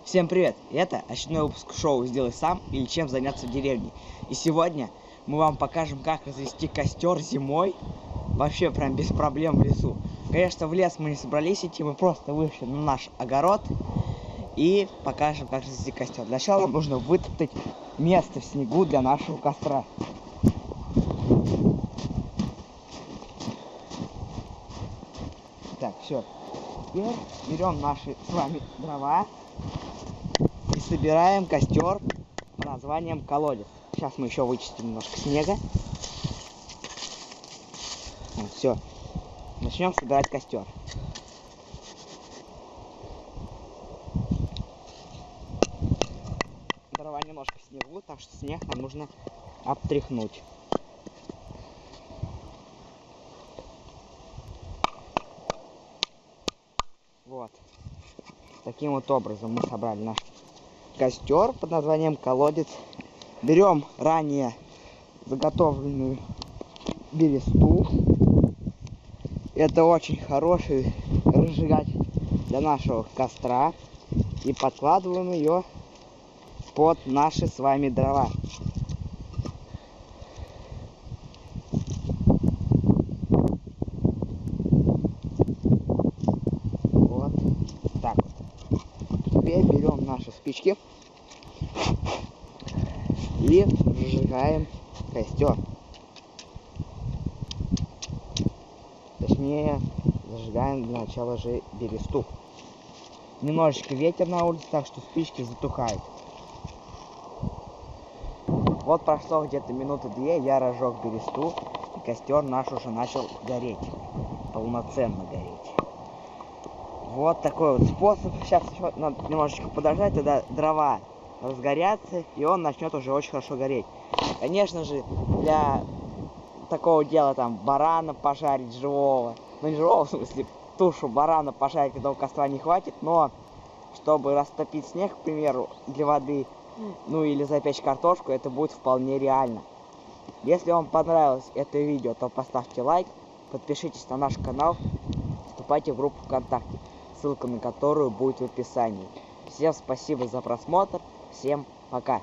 Всем привет! Это очередной выпуск шоу «Сделай сам» или «Чем заняться в деревне». И сегодня мы вам покажем, как развести костер зимой, вообще прям без проблем в лесу. Конечно, в лес мы не собрались идти, мы просто вышли на наш огород и покажем, как развести костер. Для начала нам нужно вытоптать место в снегу для нашего костра. Так, все. Теперь берем наши с вами дрова и собираем костер под названием колодец. Сейчас мы еще вычистим немножко снега. Вот, все. Начнем собирать костер. Дрова немножко в снегу, так что снег нам нужно обтряхнуть. Вот. Таким вот образом мы собрали наш костер под названием колодец. Берем ранее заготовленную бересту. Это очень хороший разжигатель для нашего костра. И подкладываем ее под наши с вами дрова. Вот так вот. Теперь берем наши спички и зажигаем костер. Точнее, зажигаем для начала же бересту. Немножечко ветер на улице, так что спички затухают. Вот прошло где-то минуты две, я разжег бересту, и костер наш уже начал гореть. Полноценно гореть. Вот такой вот способ. Сейчас еще надо немножечко подождать, тогда дрова разгорятся, и он начнет уже очень хорошо гореть. Конечно же, для такого дела там барана пожарить живого, ну не живого, в смысле, тушу барана пожарить, когда у костра не хватит, но чтобы растопить снег, к примеру, для воды, ну или запечь картошку, это будет вполне реально. Если вам понравилось это видео, то поставьте лайк, подпишитесь на наш канал, вступайте в группу ВКонтакте, ссылка на которую будет в описании. Всем спасибо за просмотр, всем пока!